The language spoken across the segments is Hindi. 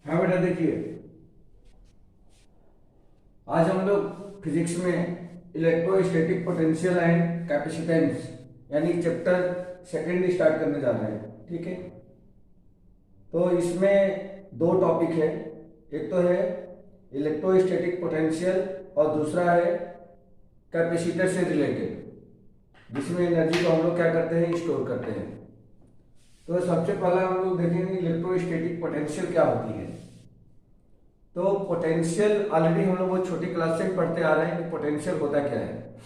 हाँ बेटा देखिए, आज हम लोग फिजिक्स में इलेक्ट्रोस्टैटिक पोटेंशियल एंड कैपेसिटेंस यानी चैप्टर सेकंड स्टार्ट करने जा रहे हैं। ठीक है, तो इसमें दो टॉपिक है, एक तो है इलेक्ट्रोस्टैटिक पोटेंशियल और दूसरा है कैपेसिटर से रिलेटेड, जिसमें एनर्जी को हम लोग क्या करते हैं, स्टोर करते हैं। तो सबसे पहला हम लोग देखेंगे इलेक्ट्रोस्टैटिक पोटेंशियल क्या होती है। तो पोटेंशियल ऑलरेडी हम लोग वो छोटी क्लास से पढ़ते आ रहे हैं कि पोटेंशियल होता क्या है,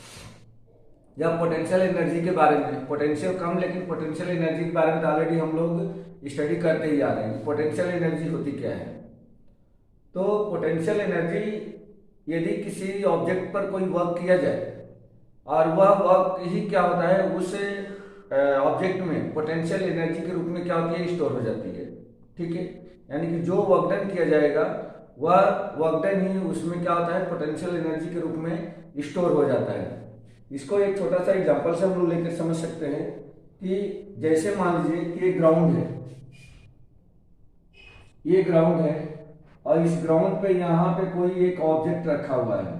या पोटेंशियल एनर्जी के बारे में। पोटेंशियल कम, लेकिन पोटेंशियल एनर्जी के बारे में ऑलरेडी हम लोग स्टडी करते ही आ रहे हैं। पोटेंशियल एनर्जी होती क्या है। तो पोटेंशियल एनर्जी, यदि किसी ऑब्जेक्ट पर कोई वर्क किया जाए और वह वर्क ही क्या होता है, उस ऑब्जेक्ट में पोटेंशियल एनर्जी के रूप में क्या होती है, स्टोर हो जाती है। ठीक है, यानी कि जो वर्क डन किया जाएगा वह वर्क डन ही उसमें क्या होता है, पोटेंशियल एनर्जी के रूप में स्टोर हो जाता है। इसको एक छोटा सा एग्जांपल से हम लोग लेकर समझ सकते हैं कि जैसे मान लीजिए कि ये ग्राउंड है, ये ग्राउंड है और इस ग्राउंड पे यहाँ पे कोई एक ऑब्जेक्ट रखा हुआ है।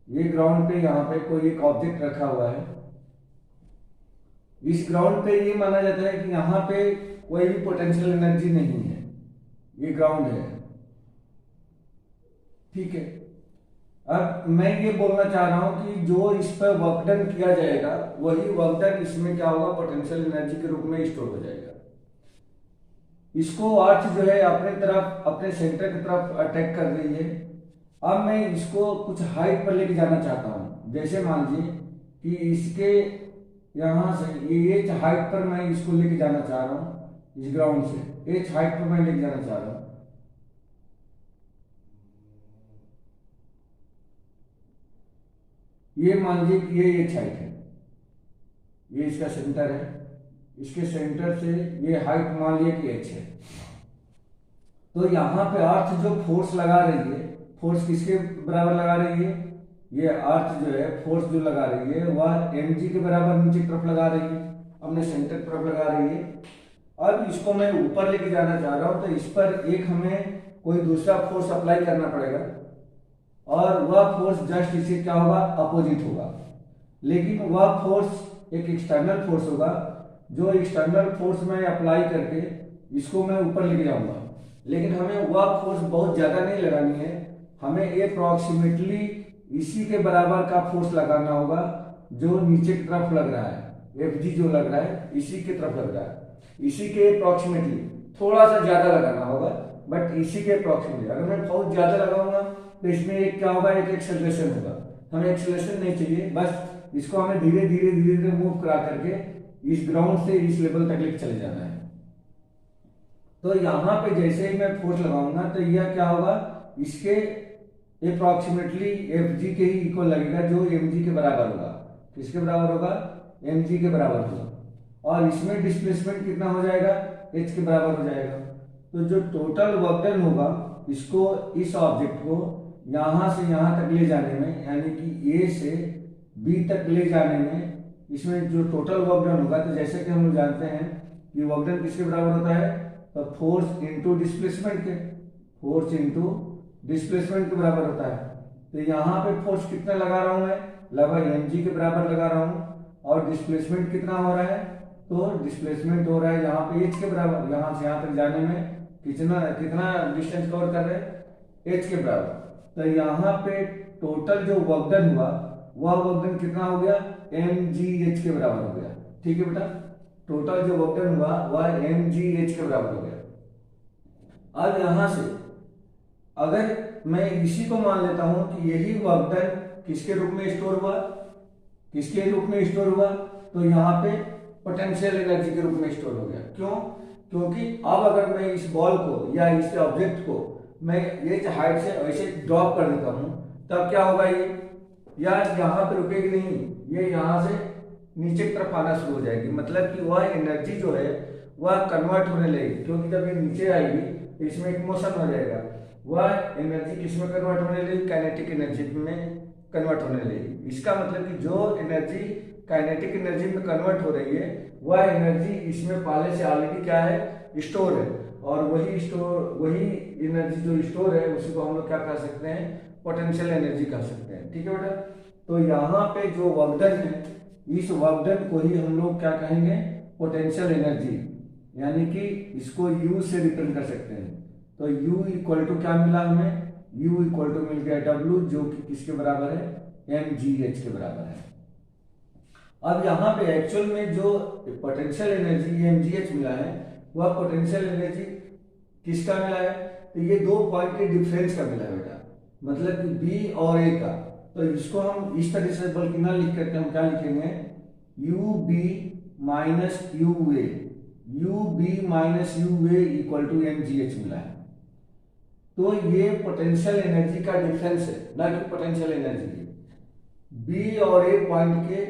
ये ग्राउंड पे यहाँ पे कोई एक ऑब्जेक्ट रखा हुआ है। इस ग्राउंड पे ये माना जाता है कि यहाँ पे कोई भी पोटेंशियल एनर्जी नहीं है, ये ग्राउंड है। ठीक है, अब मैं ये बोलना चाह रहा हूं कि जो इस पर वर्क डन किया जाएगा वही वर्क डन इसमें क्या होगा, पोटेंशियल एनर्जी के रूप में स्टोर हो जाएगा। इसको अर्थ जो है अपने तरफ, अपने सेंटर की तरफ अटैक कर रही है। अब मैं इसको कुछ हाइट पर लेके जाना चाहता हूं। जैसे मान लीजिए कि इसके यहां से ये एच हाइट पर मैं इसको लेके जाना चाह रहा हूं, इस ग्राउंड से एच हाइट पर मैं लेके जाना चाह रहा हूं। ये मान लीजिए कि ये एच हाइट है, ये इसका सेंटर है, इसके सेंटर से ये हाइट मान लिया कि एच है। तो यहाँ पे अर्थ जो फोर्स लगा रही है, फोर्स किसके बराबर लगा रही है, ये अर्थ जो है फोर्स जो लगा रही है वह mg के बराबर नीचे तरफ लगा रही है, अपने सेंटर तरफ लगा रही है। अब इसको मैं ऊपर लेके जाना चाह रहा हूँ, तो इस पर एक हमें कोई दूसरा फोर्स अप्लाई करना पड़ेगा और वह फोर्स जस्ट इसे क्या होगा, अपोजिट होगा। लेकिन वह फोर्स एक एक्सटर्नल फोर्स होगा, जो एक्सटर्नल फोर्स में अप्लाई करके इसको मैं ऊपर लेके जाऊंगा। लेकिन हमें वह फोर्स बहुत ज्यादा नहीं लगानी है, हमें अप्रॉक्सीमेटली इसी के बराबर का फोर्स लगाना होगा जो नीचे की तरफ लग रहा है। Fg जो लग रहा है इसी की तरफ लग रहा है, इसी के अप्रॉक्सीमेटली, थोड़ा सा ज्यादा लगाना होगा बट इसी के अप्रॉक्सीमेटली। अगर मैं बहुत ज्यादा लगाऊंगा तो इसमें एक क्या होगा, एक एक्सेलरेशन होगा। हमें एक्सेलरेशन नहीं चाहिए, बस इसको हमें धीरे धीरे धीरे धीरे मूव करा करके इस ग्राउंड से इस लेवल तक लेकर चले जाना है। तो यहाँ पे जैसे ही मैं फोर्स लगाऊंगा तो यह क्या होगा, इसके अप्रॉक्सीमेटली Fg के ही इक्वल लगेगा, जो mg के बराबर होगा। किसके बराबर होगा, mg के बराबर होगा। और इसमें डिस्प्लेसमेंट कितना हो जाएगा, h के बराबर हो जाएगा। तो जो टोटल वर्क डन होगा इसको, इस ऑब्जेक्ट को यहां से यहां तक ले जाने में, यानी कि A से B तक ले जाने में, इसमें जो टोटल वर्क डन होगा, तो जैसे कि हम लोग जानते हैं कि वर्क डन किसके बराबर होता है, तो फोर्स इंटू डिस्प्लेसमेंट के, फोर्स इंटू डिस्प्लेसमेंट के बराबर होता है। तो यहाँ पे फोर्स कितना लगा रहा हूं मैं, लगभग mg के बराबर लगा रहा हूं। और डिस्प्लेसमेंट कितना हो रहा है, तो डिस्प्लेसमेंट हो रहा है यहाँ पे h के बराबर। यहाँ से यहाँ तक जाने में कितना कितना डिस्टेंस कवर कर रहे हैं, h के बराबर। तो यहाँ पे टोटल जो वर्क डन हुआ वह वर्क डन कितना हो गया, mgh के बराबर हो गया। ठीक है बेटा, टोटल जो वर्क डन हुआ वह mgh के बराबर हो गया। अब यहां से अगर मैं इसी को मान लेता हूं कि यही वर्क डन किसके रूप में स्टोर हुआ, किसके रूप में स्टोर हुआ, तो यहाँ पे पोटेंशियल एनर्जी के रूप में स्टोर हो गया। क्यों, क्योंकि अब अगर मैं इस बॉल को या इस ऑब्जेक्ट को मैं ये हाइट से ऐसे ड्रॉप कर देता हूं, तब क्या होगा, ये या यहाँ पे रुकेगी नहीं, ये यहाँ से नीचे की तरफ आना शुरू हो जाएगी। मतलब कि वह एनर्जी जो है वह कन्वर्ट होने लगेगी, क्योंकि जब ये नीचे आएगी तो इसमें एक मोशन हो जाएगा, वह एनर्जी किस में कन्वर्ट होने लगेगी, काइनेटिक एनर्जी में कन्वर्ट होने लगेगी। इसका मतलब कि जो एनर्जी काइनेटिक एनर्जी में कन्वर्ट हो रही है वह एनर्जी इसमें पहले से ऑलरेडी क्या है, स्टोर है, और वही एनर्जी जो स्टोर है उसी को हम लोग क्या कह सकते हैं, पोटेंशियल एनर्जी कह सकते हैं। ठीक है बेटा, तो यहाँ पे जो वर्क डन है, इस वर्क डन को ही हम लोग क्या कहेंगे, पोटेंशियल एनर्जी, यानी कि इसको U से रिप्रेजेंट कर सकते हैं। तो U इक्वल टू क्या मिला हमें, U इक्वल टू मिल गया W, जो कि किसके बराबर है, mgh के बराबर है। अब यहाँ पे एक्चुअल में जो पोटेंशियल एनर्जी mgh मिला है वह पोटेंशियल एनर्जी किसका मिला है, तो ये दो पॉइंट के डिफरेंस का मिला है बेटा, मतलब कि B और A का। तो इसको हम इस तरह से बल्कि ना लिख करके हम क्या लिखेंगे, UB minus UA, UB minus UA equal to mgh मिला है। तो ये पोटेंशियल एनर्जी का डिफरेंस है, ना कि पोटेंशियल एनर्जी। बी और ए पॉइंट के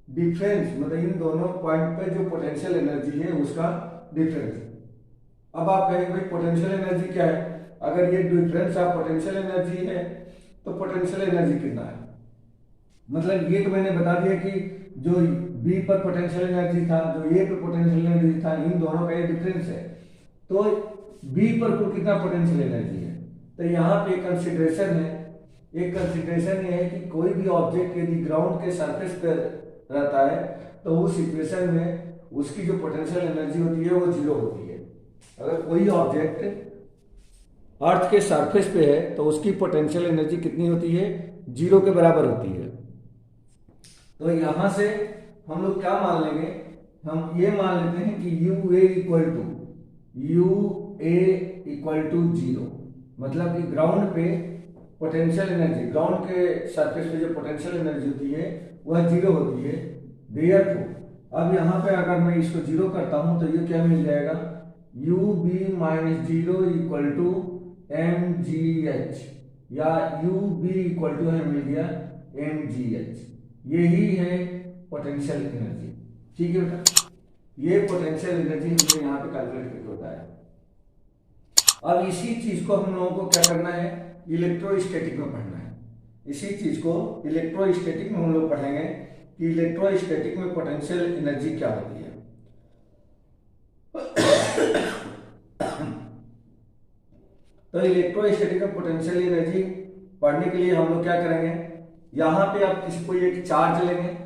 डिफरेंस, मतलब इन दोनों पॉइंट पे जो पोटेंशियल एनर्जी है उसका डिफरेंस। अब आप कहेंगे भाई पोटेंशियल एनर्जी क्या है, अगर ये डिफरेंस ऑफ पोटेंशियल एनर्जी है तो पोटेंशियल एनर्जी कितना है, मतलब ये तो मैंने बता दिया कि जो बी पर पोटेंशियल एनर्जी था, जो ए पर पोटेंशियल एनर्जी था, इन दोनों का ये डिफरेंस है। तो बी पर कुल कितना पोटेंशियल एनर्जी है, तो यहाँ पे एक कंसिडरेशन है, एक कंसिडरेशन ये है कि कोई भी ऑब्जेक्ट यदि ग्राउंड के सरफेस पर रहता है तो उस सिचुएशन में उसकी जो पोटेंशियल एनर्जी होती है वो जीरो होती है। अगर कोई ऑब्जेक्ट अर्थ के सरफेस पे है तो उसकी पोटेंशियल एनर्जी कितनी होती है, जीरो के बराबर होती है। तो यहां से हम लोग क्या मान लेंगे, हम ये मान लेते हैं कि UA इक्वल टू जीरो, मतलब कि ग्राउंड पे पोटेंशियल एनर्जी, ग्राउंड के सरफेस पे जो पोटेंशियल एनर्जी होती है वह जीरो होती है। देयरफॉर अब यहाँ पे अगर मैं इसको जीरो करता हूं तो ये क्या मिल जाएगा, UB minus zero equal to mgh, या UB इक्वल टू हमें मिल गया mgh। यही है पोटेंशियल एनर्जी। ठीक है बेटा, ये पोटेंशियल एनर्जी हमने यहाँ पे कैलकुलेट करके बताया। अब इसी चीज को हम लोगों को क्या करना है, इलेक्ट्रोस्टैटिक में पढ़ना है। इसी चीज को इलेक्ट्रोस्टैटिक में हम लोग पढ़ेंगे कि इलेक्ट्रोस्टैटिक में पोटेंशियल एनर्जी क्या होती है। तो इलेक्ट्रोस्टैटिक में पोटेंशियल एनर्जी पढ़ने के लिए हम लोग क्या करेंगे, यहाँ पे आप किसी को एक चार्ज लेंगे,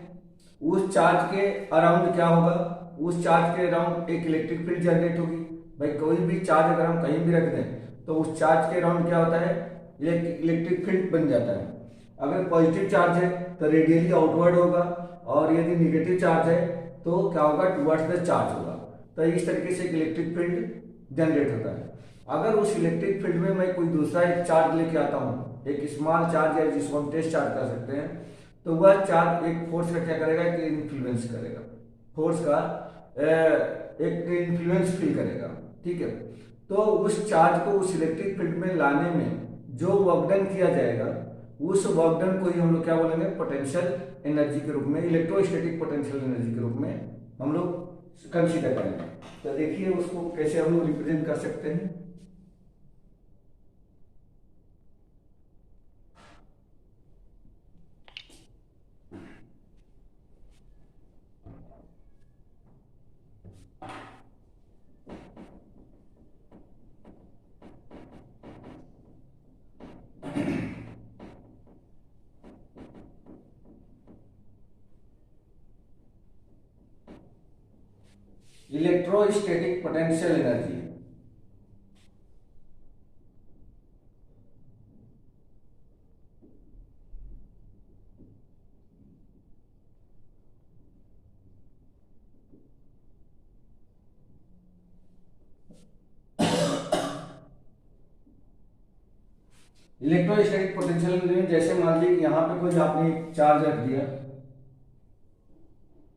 उस चार्ज के अराउंड क्या होगा, उस चार्ज के अराउंड एक इलेक्ट्रिक फील्ड जनरेट होगी। भाई कोई भी चार्ज अगर हम कहीं भी रख दें तो उस चार्ज के अराउंड क्या होता है, इलेक्ट्रिक फील्ड बन जाता है। अगर पॉजिटिव चार्ज है तो रेडियली आउटवर्ड होगा, और यदि निगेटिव चार्ज है तो क्या होगा, टुवर्ड्स द चार्ज होगा। तो इस तरीके से एक इलेक्ट्रिक फील्ड जनरेट होता है। अगर उस इलेक्ट्रिक फील्ड में मैं कोई दूसरा एक चार्ज लेके आता हूँ, एक स्मॉल चार्ज है जिसको हम टेस्ट चार्ज कर सकते हैं, तो वह चार्ज एक फोर्स का क्या करेगा, कि इन्फ्लुएंस करेगा, फोर्स का एक इन्फ्लुएंस फील करेगा। ठीक है, तो उस चार्ज को उस इलेक्ट्रिक फील्ड में लाने में जो वर्क डन किया जाएगा, उस वर्क डन को ही हम लोग क्या बोलेंगे, पोटेंशियल एनर्जी के रूप में, इलेक्ट्रोस्टैटिक पोटेंशियल एनर्जी के रूप में हम लोग कंसीडर करेंगे। तो देखिए उसको कैसे हम लोग रिप्रेजेंट कर सकते हैं। Electrostatic potential energy, electrostatic potential mean जैसे मान लीजिए कि यहाँ पे कोई आपने एक चार्ज रख दिया,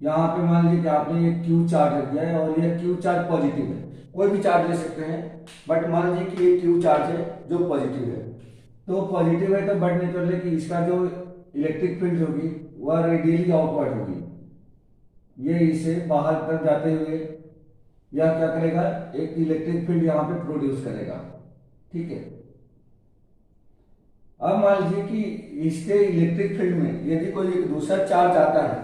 यहाँ पे मान लीजिए कि आपने एक क्यू चार्ज रख दिया है और ये क्यू चार्ज पॉजिटिव है, कोई भी चार्ज ले सकते हैं, बट मान लीजिए कि ये क्यू चार्ज है जो पॉजिटिव है, तो पॉजिटिव है तो बट नेचुरली कि इसका जो इलेक्ट्रिक फील्ड होगी वह रेडियली आउटवर्ड होगी, ये इसे बाहर तरफ जाते हुए या क्या करेगा, एक इलेक्ट्रिक फील्ड यहाँ पे प्रोड्यूस करेगा। ठीक है, अब मान लीजिए कि इसके इलेक्ट्रिक फील्ड में यदि कोई एक दूसरा चार्ज आता है,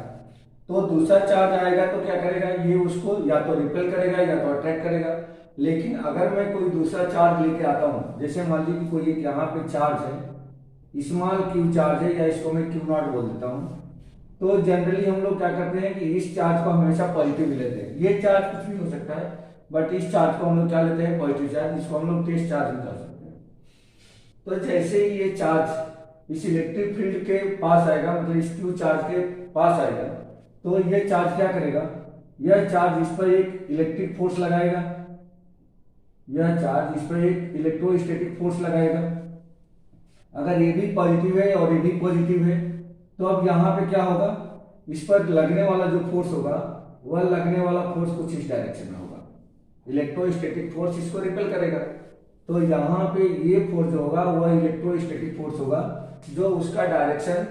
तो दूसरा चार्ज आएगा तो क्या करेगा, ये उसको या तो रिपेल करेगा या तो अट्रैक्ट करेगा। लेकिन अगर मैं कोई दूसरा चार्ज लेके आता हूं, जैसे मान लीजिए कि कोई एक यहाँ पे चार्ज है, स्मॉल क्यू चार्ज है, या इसको मैं क्यू नॉट बोल देता हूं, तो जनरली हम लोग क्या करते हैं कि इस चार्ज को हमेशा पॉजिटिव लेते हैं। ये चार्ज कुछ भी हो सकता है, बट इस चार्ज को हम लोग क्या लेते हैं, पॉजिटिव चार्ज, इसको हम लोग टेस्ट चार्ज भी कर सकते हैं। तो जैसे ही ये चार्ज इस इलेक्ट्रिक फील्ड के पास आएगा, मतलब इस क्यू चार्ज के पास आएगा, तो ये चार्ज क्या करेगा, यह चार्ज इस पर एक इलेक्ट्रिक फोर्स लगाएगा, यह चार्ज इस पर एक इलेक्ट्रोस्टैटिक फोर्स लगाएगा। अगर ये भी पॉजिटिव है और ये भी पॉजिटिव है, तो अब यहाँ पे क्या होगा, इस पर लगने वाला जो फोर्स होगा, वह लगने वाला फोर्स कुछ इस डायरेक्शन में होगा, इलेक्ट्रोस्टैटिक फोर्स इसको रिपेल करेगा। तो यहाँ पे ये फोर्स जो होगा वह इलेक्ट्रोस्टैटिक फोर्स होगा, जो उसका डायरेक्शन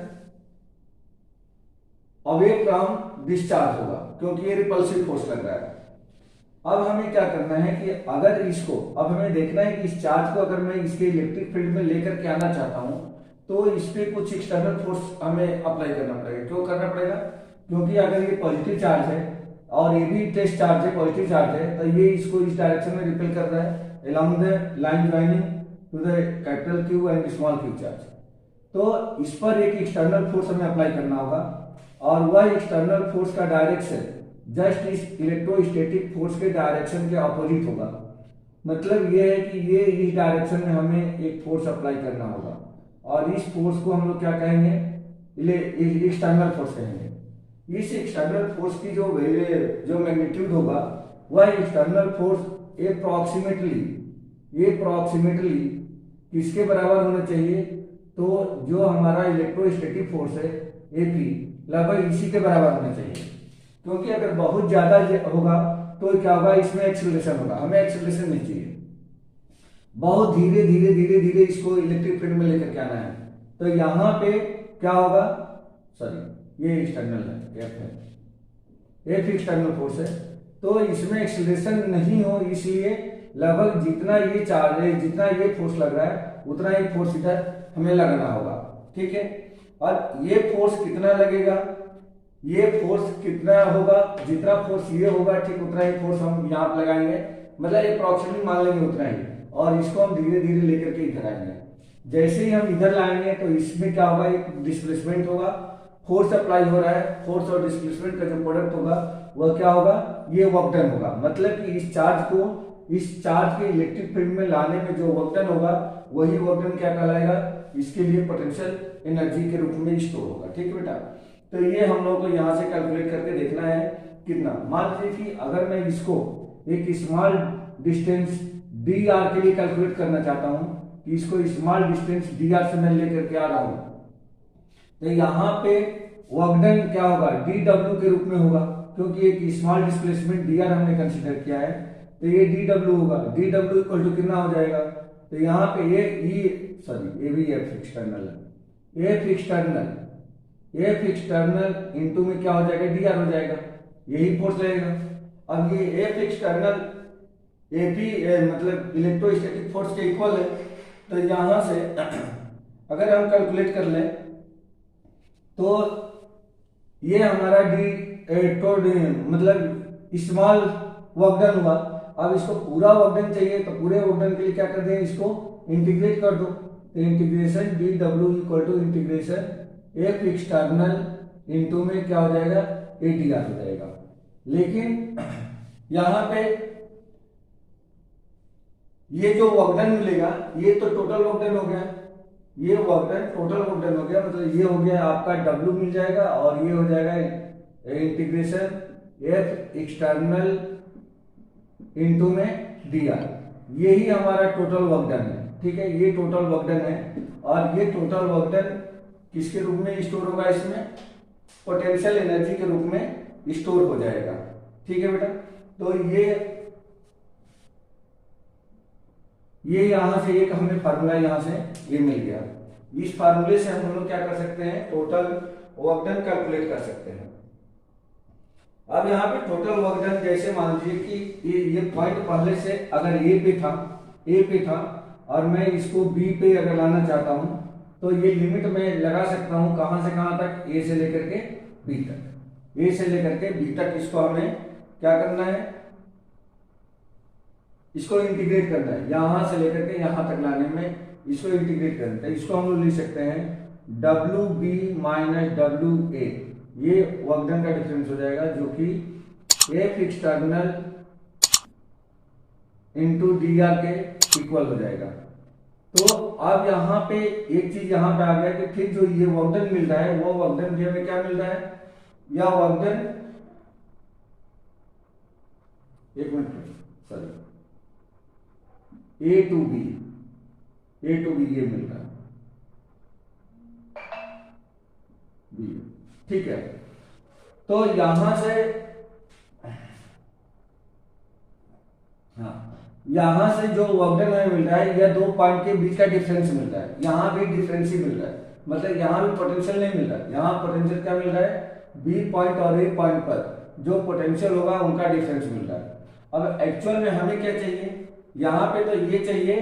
अवे फ्रॉम डिस्चार्ज होगा, क्योंकि ये रिपल्सिव फोर्स लग रहा है। अब हमें क्या करना है कि अगर इसको, अब हमें देखना है कि इस चार्ज को अगर मैं इसके इलेक्ट्रिक फील्ड में लेकर के आना चाहता हूं, तो इस पे कुछ एक्सटर्नल फोर्स हमें अप्लाई करना पड़ेगा। क्यों करना पड़ेगा, क्योंकि अगर ये पॉजिटिव चार्ज है और ये भी टेस्ट चार्ज है, पॉजिटिव चार्ज है, तो ये इसको इस डायरेक्शन में रिपेल कर रहा है along the line joining to the capital Q and small q charge। तो इस पर एक एक्सटर्नल फोर्स हमें अप्लाई करना होगा, और वह एक्सटर्नल फोर्स का डायरेक्शन जस्ट इस इलेक्ट्रोस्टैटिक फोर्स के डायरेक्शन के अपोजिट होगा। मतलब ये है कि ये इस डायरेक्शन में हमें एक फोर्स अप्लाई करना होगा, और इस फोर्स को हम लोग क्या कहेंगे, एक्सटर्नल फोर्स कहेंगे। इस एक्सटर्नल फोर्स की जो मैग्नीट्यूड होगा, वह एक्सटर्नल फोर्स अप्रॉक्सीमेटली किसके बराबर होना चाहिए, तो जो हमारा इलेक्ट्रोस्टैटिक फोर्स है एपी लगभग इसी के बराबर होना चाहिए। क्योंकि अगर बहुत ज्यादा होगा तो क्या होगा, इसमें एक्सीलरेशन होगा, हमें एक्सीलरेशन नहीं चाहिए, बहुत धीरे धीरे धीरे धीरे इसको इलेक्ट्रिक फील्ड में लेकर के आना है। तो यहाँ पे क्या होगा, सॉरी ये एक्सटर्नल है, एफ एक्सटर्नल फोर्स है, तो इसमें एक्सीलरेशन नहीं हो, इसलिए लगभग जितना ये चार्ज है, जितना ये फोर्स लग रहा है, उतना ही फोर्स इधर हमें लगाना होगा। ठीक है, और ये फोर्स कितना लगेगा, ये फोर्स कितना होगा, जितना फोर्स ये होगा ठीक उतना ही फोर्स हम यहाँ पे लगाएंगे, मतलब अप्रॉक्सीमेटली मान लेंगे उतना ही, और इसको हम धीरे धीरे लेकर के इधर आएंगे। जैसे ही हम इधर लाएंगे तो इसमें क्या होगा, एक डिस्प्लेसमेंट होगा, फोर्स अप्लाई हो रहा है, फोर्स और डिस्प्लेसमेंट का जो प्रोडक्ट होगा वह क्या होगा, ये वर्क डन होगा। मतलब कि इस चार्ज के इलेक्ट्रिक फील्ड में लाने में जो वर्क डन होगा, वही वर्क डन क्या कहलाएगा, इसके लिए पोटेंशियल एनर्जी के रूप में स्टोर होगा। ठीक है बेटा, तो ये हम लोग को यहाँ से कैलकुलेट करके देखना है कितना। मान लीजिए कि अगर मैं इसको एक स्मॉल डिस्टेंस डी आर के लिए कैलकुलेट करना चाहता हूँ, कि इसको स्मॉल डिस्टेंस डी आर से मैं लेकर के आ रहा हूँ, तो यहाँ पे वर्क डन क्या होगा, डी डब्ल्यू के रूप में होगा, क्योंकि एक स्मॉल डिस्प्लेसमेंट डी आर हमने कंसिडर किया है, तो ये डी डब्ल्यू होगा। डी डब्ल्यू इक्वल टू कितना हो जाएगा, तो यहाँ पे ये भी एफ एक्सटर्नल इनटू में क्या हो जाएगा, डी आर हो जाएगा, यही फोर्स लगेगा। अब ये एफ एक्सटर्नल एपी मतलब इलेक्ट्रोस्टैटिक फोर्स के इक्वल है, तो यहां से अगर हम कैलकुलेट कर लें तो ये हमारा मतलब स्मॉल वर्क डन हुआ। अब इसको पूरा वर्क डन चाहिए, तो पूरे वर्क डन के लिए क्या कर दें, इसको इंटीग्रेट कर दो, तो integration D W equal to integration F external into में क्या हो जाएगा, ए डी आर हो जाएगा। लेकिन यहां पे ये जो वर्क डन मिलेगा, ये तो टोटल वर्क डन हो गया, ये work done total work done हो गया, मतलब ये हो गया आपका डब्ल्यू मिल जाएगा, और ये हो जाएगा इंटीग्रेशन एफ एक्सटर्नल इनटू में डी आर, यही हमारा टोटल वर्क डन है। ठीक है, ये टोटल वर्क डन है और ये टोटल वर्क डन किसके रूप में स्टोर होगा, इसमें पोटेंशियल एनर्जी के रूप में स्टोर हो जाएगा। ठीक है बेटा, तो ये यहां से एक हमें फार्मूला यहां से ये मिल गया। इस फार्मूले से हम लोग क्या कर सकते हैं, टोटल वर्क डन कैलकुलेट कर सकते हैं। अब यहाँ पे टोटल वर्क डन जैसे मान लीजिए कि ये पॉइंट पहले से अगर ए पे था और मैं इसको बी पे अगर लाना चाहता हूं तो ये लिमिट मैं लगा सकता हूं कहां से कहां तक, ए से लेकर के बी तक। ए से लेकर के बी तक इसको हमें क्या करना है, इसको इंटीग्रेट करना है, यहां से लेकर के यहां तक लाने में इसको इंटीग्रेट करना है। इसको हम लोग लिख सकते हैं W B minus W A, ये वर्क डन का डिफरेंस हो जाएगा जो कि F external into D R के इक्वल हो जाएगा। तो अब यहाँ पे एक चीज यहाँ पे आ गया कि फिर जो ये वर्क डन मिल रहा है वो वर्क डन भी हमें क्या मिल रहा है, या वर्क डन, एक minute sorry, A to B ये मिल रहा है बी। ठीक है, तो यहां से हाँ, यहां से जो वर्क डन हमें मिल रहा है यह दो पॉइंट के बीच का डिफरेंस मिल रहा है, यहां भी डिफरेंस ही मिल रहा है, मतलब यहां भी पोटेंशियल नहीं मिल रहा है, यहां पोटेंशियल क्या मिल रहा है, बी पॉइंट और ए पॉइंट पर जो पोटेंशियल होगा उनका डिफरेंस मिल रहा है। अब एक्चुअल में हमें क्या चाहिए, यहां पे तो ये चाहिए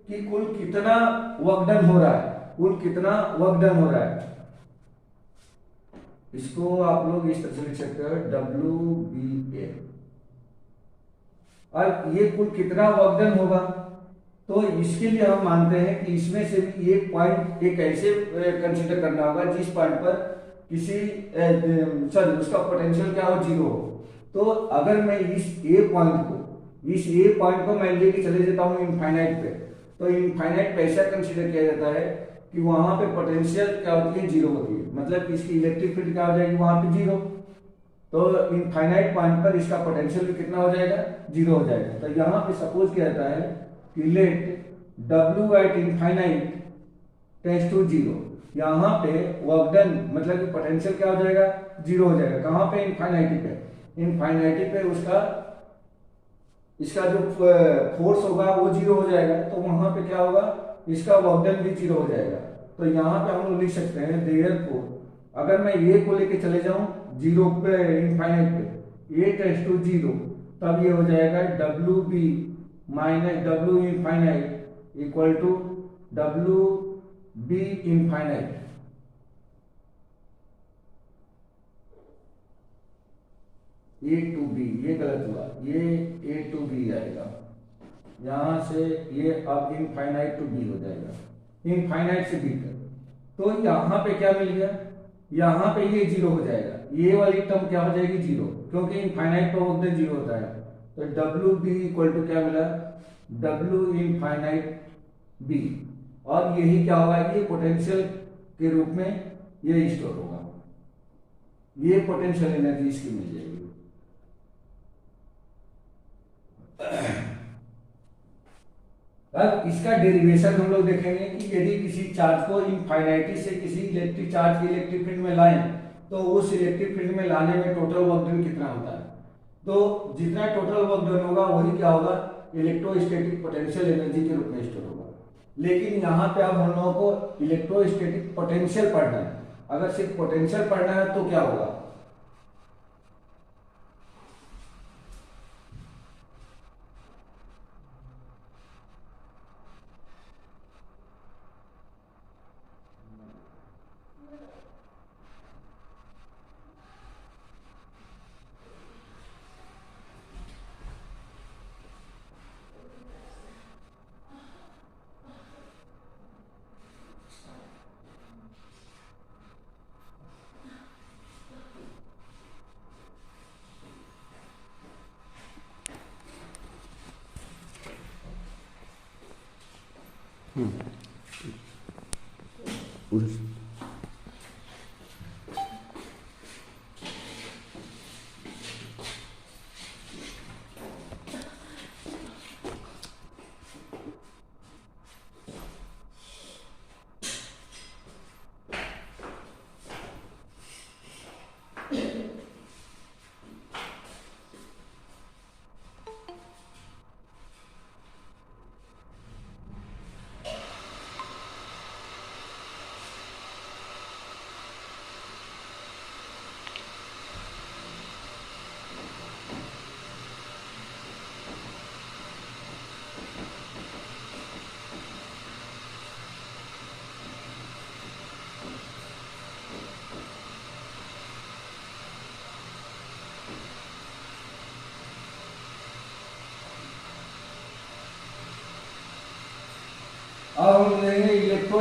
कि कुल कितना वर्क डन हो रहा है, कुल कितना वर्क डन हो रहा है। इसको आप लोग इस तरह से लिख सकते हो डब्ल्यू बी ए। अब ये कुल कितना वर्क डन होगा, तो इसके लिए हम मानते हैं कि इसमें से भी एक पॉइंट एक ऐसे कंसीडर करना होगा जिस पॉइंट पर किसी सॉरी उसका पोटेंशियल क्या हो, जीरो हो। तो अगर मैं इस ए पॉइंट को मैं लेके चले जाता हूँ इनफाइनाइट पे, तो इनफाइनाइट पे ऐसा कंसीडर किया जाता है कि वहां पे पोटेंशियल क्या होती है, जीरो होती है, मतलब इसकी इलेक्ट्रिक फील्ड क्या हो जाएगी वहां पे, जीरो। तो इनफाइनाइट पॉइंट पर इसका पोटेंशियल भी कितना हो जाएगा, जीरो हो जाएगा। तो यहाँ पे सपोज किया जाता है कि let W at infinite tends to zero, यहाँ पे वर्क डन मतलब कि पोटेंशियल क्या हो जाएगा, जीरो हो जाएगा। कहाँ पे, इनफाइनाइटी पे उसका इसका जो फोर्स होगा वो जीरो हो जाएगा, तो वहां पे क्या होगा, इसका वर्क डन भी जीरो हो जाएगा। तो यहाँ पे हम लोग लिख सकते हैं देयरफॉर अगर मैं ए को लेके चले जाऊं जीरो पे, इनफाइनाइट पे, ए टेंड्स टू जीरो, तब ये हो जाएगा W B minus W infinite equal to W B infinite. A to B, ये गलत हुआ, ये ए टू बी आएगा, यहां से ये अब इनफाइनाइट टू बी हो जाएगा, इनफाइनाइट से बी तक। तो यहां पे क्या मिल गया, यहां पे ये जीरो हो जाएगा, ये वाली टर्म क्या हो जाएगी, जीरो, क्योंकि इनफाइनाइट पे वक्त जीरो होता है। तो डब्ल्यू बी इक्वल टू क्या मिला, डब्ल्यू इनफाइनाइट बी, और यही क्या होगा, ये पोटेंशियल के रूप में ये स्टोर होगा, ये पोटेंशियल एनर्जी इसकी मिल जाएगी। अब इसका डेरिवेशन हम लोग देखेंगे कि यदि किसी चार्ज को इनफाइनाइटी से किसी इलेक्ट्रिक चार्ज की इलेक्ट्रिक फील्ड में लाएं तो उस इलेक्ट्रिक फील्ड में लाने में टोटल वर्क डन कितना होता है। तो जितना टोटल वर्क डन होगा वही क्या होगा, इलेक्ट्रोस्टैटिक पोटेंशियल एनर्जी के रूप में स्टोर होगा। लेकिन यहाँ पे अब हम लोगों को इलेक्ट्रोस्टैटिक पोटेंशियल पढ़ना है, अगर सिर्फ पोटेंशियल पढ़ना है तो क्या होगा,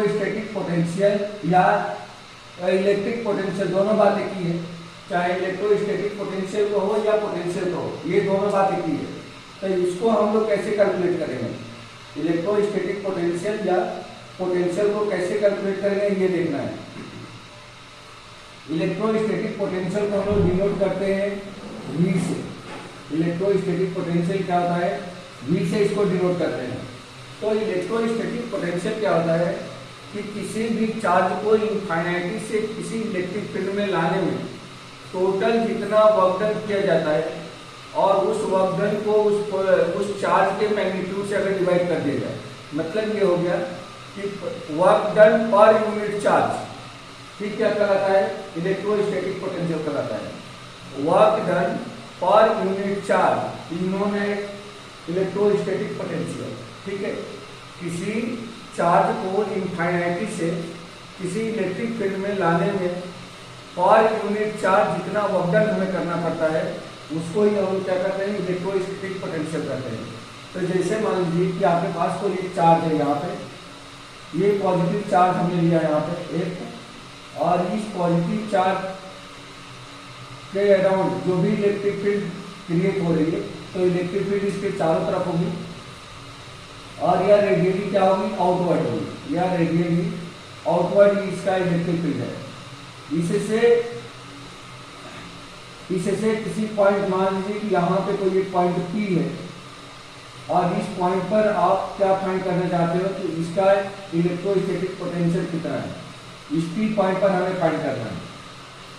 इलेक्ट्रोस्टैटिक पोटेंशियल या इलेक्ट्रिक पोटेंशियल दोनों बातें की है, चाहे इलेक्ट्रोस्टैटिक पोटेंशियल को हो या पोटेंशियल को हो, ये दोनों बातें की है। तो इसको हम लोग कैसे कैलकुलेट करेंगे, इलेक्ट्रोस्टैटिक पोटेंशियल या पोटेंशियल को कैसे कैलकुलेट करेंगे ये देखना है। इलेक्ट्रोस्टैटिक पोटेंशियल को हम लोग डिनोट करते हैं V से। इलेक्ट्रोस्टैटिक पोटेंशियल क्या होता है, V से इसको डिनोट करते हैं। तो इलेक्ट्रोस्टैटिक पोटेंशियल क्या होता है कि किसी भी चार्ज को इनफाइनाइटी से किसी इलेक्ट्रिक फील्ड में लाने में टोटल जितना वर्क डन किया जाता है और उस वर्क डन को उस चार्ज के मैग्नीट्यूड से अगर डिवाइड कर दिया जाए, मतलब ये हो गया कि work done per unit charge, ठीक क्या कहलाता है, इलेक्ट्रोस्टैटिक पोटेंशियल कहलाता है। Work done per unit charge इन्होंने इलेक्ट्रोस्टैटिक पोटेंशियल, ठीक है। किसी चार्ज को इनफाइनाइटी से किसी इलेक्ट्रिक फील्ड में लाने में पर यूनिट चार्ज जितना वर्क डन हमें करना पड़ता है उसको ही हम क्या करते हैं, इलेक्ट्रोस्टैटिक पोटेंशियल करते हैं। तो जैसे मान लीजिए कि आपके पास कोई एक चार्ज है, यहाँ पे ये पॉजिटिव चार्ज हमने लिया यहाँ पे एक, और इस पॉजिटिव चार्ज के अराउंड जो भी इलेक्ट्रिक फील्ड क्रिएट हो रही है, तो इलेक्ट्रिक फील्ड इसके चारों तरफ होगी और यह रेडियली क्या होगी, आउटवर्ड होगी। यह रेडियली आउटवर्ड इसका इलेक्ट्रिक फील्ड है। इससे किसी पॉइंट, मान लीजिए कि यहाँ पे कोई एक पॉइंट P है और इस पॉइंट पर आप क्या फाइंड करना चाहते हो कि इसका इलेक्ट्रोस्टैटिक पोटेंशियल कितना है, इस P पॉइंट पर हमें फाइंड करना है।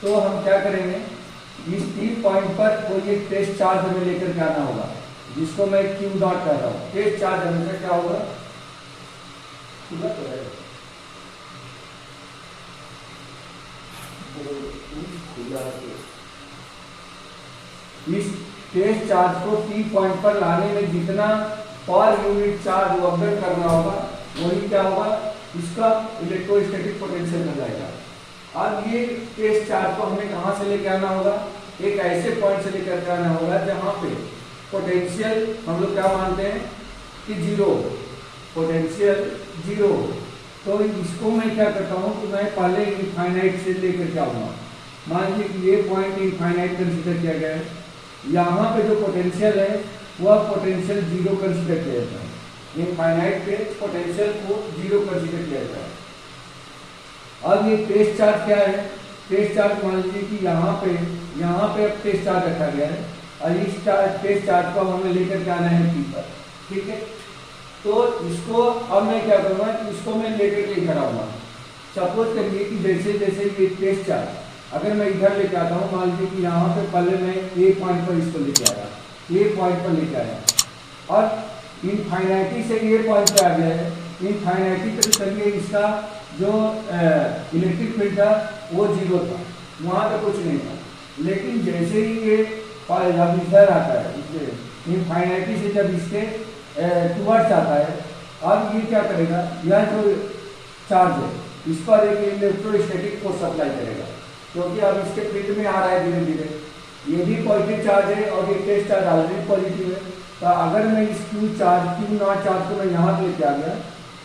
तो हम क्या करेंगे, इस P पॉइंट पर कोई एक टेस्ट चार्ज हमें लेकर के आना होगा, जिसको मैं Q डॉट कर रहा हूँ। टेस्ट चार्ज हमेशा क्या होगा, इस टेस्ट चार्ज को P पॉइंट पर लाने में जितना per unit charge work done करना होगा वही क्या होगा, इसका इलेक्ट्रोस्टैटिक पोटेंशियल बन जाएगा। अब ये टेस्ट चार्ज को हमें कहाँ से लेकर आना होगा, एक ऐसे पॉइंट से लेकर आना होगा जहाँ पे पोटेंशियल हम लोग क्या मानते हैं कि जीरो, पोटेंशियल जीरो। तो इसको मैं क्या करता हूँ कि मैं पहले इनफाइनाइट से लेकर के आऊँगा। मान लीजिए कि ये पॉइंट इनफाइनाइट कंसिडर किया गया है, यहाँ पे जो पोटेंशियल है वह पोटेंशियल जीरो कंसिडर किया जाता है। इनफाइनाइट पे पोटेंशियल को जीरो कंसिडर किया जाता है। अब ये टेस्ट चार्ज क्या है, टेस्ट चार्ज मान लीजिए कि यहाँ पे अब टेस्ट चार्ज रखा गया है और इस टेस्ट चार्ज को हमें लेकर के आना है P पर, ठीक है। तो इसको अब मैं क्या करूँगा, इसको मैं लेकर के इधर आऊँगा। सपोज करिए कि जैसे जैसे ये टेस्ट चार्ज अगर मैं इधर लेके आता हूँ, मान लीजिए कि यहाँ पे पहले मैं A पॉइंट पर इसको लेके आया, A पॉइंट पर लेके आया और इनफाइनाइटी से ये पॉइंट पे आ गया है। इनफाइनाइटी पे चलिए इसका जो इलेक्ट्रिक फील्ड था वो जीरो था, वहाँ पे कुछ नहीं था। लेकिन जैसे ही ये जब इधर आता है, इनफाइनाइटी से जब इसके टुवर्ड्स आता है, अब ये क्या करेगा, यह जो चार्ज है इस पर एक इलेक्ट्रोस्टैटिक फोर्स अप्लाई करेगा, क्योंकि अब इसके फील्ड में आ रहा है धीरे धीरे। ये भी पॉजिटिव चार्ज है और ये टेस्ट चार्ज ऑलरेडी पॉजिटिव है। तो अगर मैं इस Q नॉट चार्ज को मैं यहाँ लेके आ गया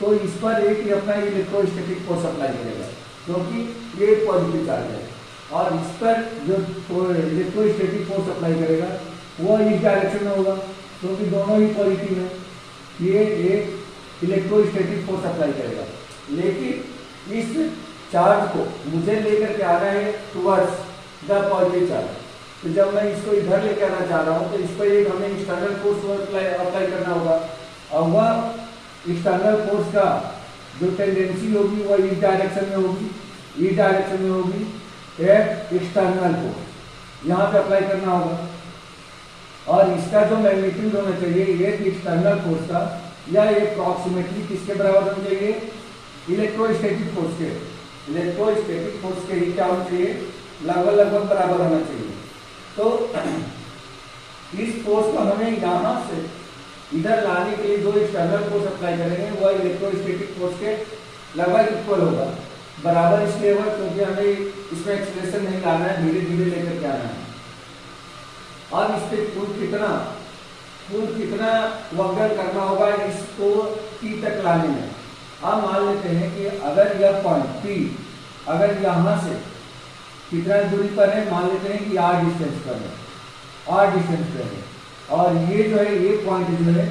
तो इस पर एक अपना इलेक्ट्रोस्टैटिक फोर्स अप्लाई करेगा, क्योंकि ये पॉजिटिव चार्ज है। और इस पर जो इलेक्ट्रोस्टैटिक फोर्स अप्लाई करेगा वह इस डायरेक्शन में होगा, क्योंकि दोनों ही पॉजिटिव है। ये एक इलेक्ट्रोस्टैटिक फोर्स अप्लाई करेगा, लेकिन इस चार्ज को मुझे लेकर के आना है टुवर्ड्स द पॉजिटिव चार्ज। तो जब मैं इसको इधर लेके आना चाह रहा हूँ तो इस पर एक हमें एक्सटर्नल फोर्स अप्लाई करना होगा, और वह एक्सटर्नल फोर्स का जो टेंडेंसी होगी वह इस डायरेक्शन में होगी, इस डायरेक्शन में होगी। एक एक्सटर्नल फोर्स यहाँ पे अप्लाई करना होगा, और इसका जो मैग्नीट्यूड होना चाहिए एक एक्सटर्नल फोर्स का, या अप्रॉक्सीमेटली किसके बराबर होना चाहिए, इलेक्ट्रोस्टैटिक फोर्स के। इलेक्ट्रोस्टैटिक फोर्स के ही क्या होना चाहिए, लगभग बराबर होना चाहिए। तो इस फोर्स को हमें यहाँ से इधर लाने के लिए जो एक्सटर्नल फोर्स अप्लाई करेंगे वह इलेक्ट्रोस्टैटिक फोर्स के लगभग इक्वल होगा, बराबर इसलिए होगा क्योंकि हमें इसमें एक्सप्रेशन नहीं लाना है, धीरे धीरे लेकर के आना है। अब इस पे कुल कितना वर्क डन करना होगा इसको T तक लाने में, अब मान लेते हैं कि अगर यह पॉइंट P अगर यहाँ से कितना दूरी पर है, मान लेते हैं कि r डिस्टेंस पर है, r डिस्टेंस पर है, और ये जो है ये पॉइंट जो है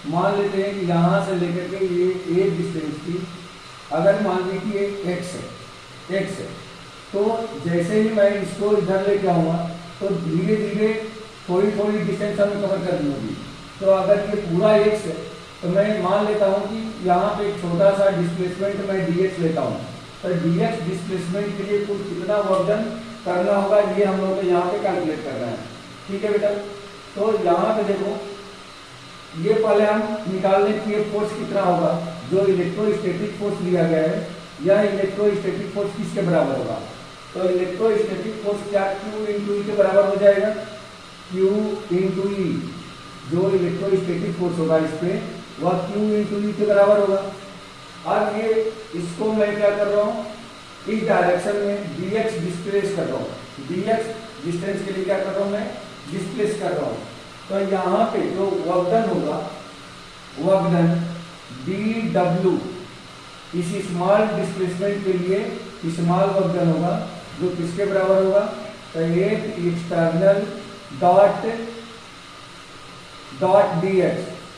मान लेते हैं कि यहाँ से लेकर के ये a डिस्टेंस की अगर मान ली कि ये x है, तो जैसे ही मैं इसको इधर लेके आऊँगा तो धीरे धीरे थोड़ी थोड़ी डिस्टेंस हमें कवर करनी होगी। तो अगर ये पूरा x है तो मैं मान लेता हूँ कि यहाँ पे एक छोटा सा डिस्प्लेसमेंट मैं dx लेता हूँ, तो dx डिस्प्लेसमेंट के लिए कुल कितना वर्क डन करना होगा ये हम लोग को यहाँ पे कैलकुलेट करना है। ठीक है बेटा, तो यहाँ पे देखो ये पहले हम निकाल लें कि ये फोर्स कितना होगा जो इलेक्ट्रोस्टैटिक फोर्स लिया गया है, यह इलेक्ट्रोस्टैटिक फोर्स किसके बराबर होगा। तो इलेक्ट्रोस्टैटिक फोर्स क्या Q इंटू ई के बराबर हो जाएगा, Q इंटू ई, जो इलेक्ट्रोस्टैटिक फोर्स होगा इस पे वह Q इंटू ई के बराबर होगा। अब ये इसको मैं क्या कर रहा हूँ, इस डायरेक्शन में dx डिस्प्लेस कर रहा हूँ, dx डिस्टेंस के लिए क्या कर रहा हूँ मैं डिस्प्लेस कर रहा हूँ। तो यहाँ पे जो वर्क डन होगा, वर्क डन dw इस स्मॉल डिस्प्लेसमेंट के लिए स्मॉल वर्क डन होगा जो किसके बराबर होगा, तो एक एक्सटर्नल डॉट dx,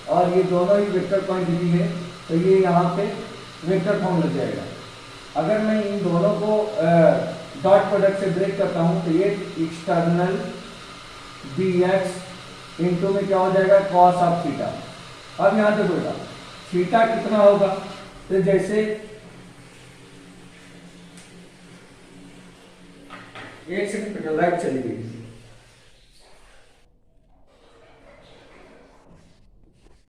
और ये दोनों ही वेक्टर क्वांटिटी है तो ये यहाँ पे वेक्टर फॉर्म लग जाएगा। अगर मैं इन दोनों को डॉट प्रोडक्ट से ब्रेक करता हूँ तो ये एक्सटर्नल dx इंटू में क्या हो जाएगा कॉस ऑफ थीटा। अब यहाँ देखो बेटा थीटा कितना होगा, तो जैसे एक सेकंड लाइट चली गई,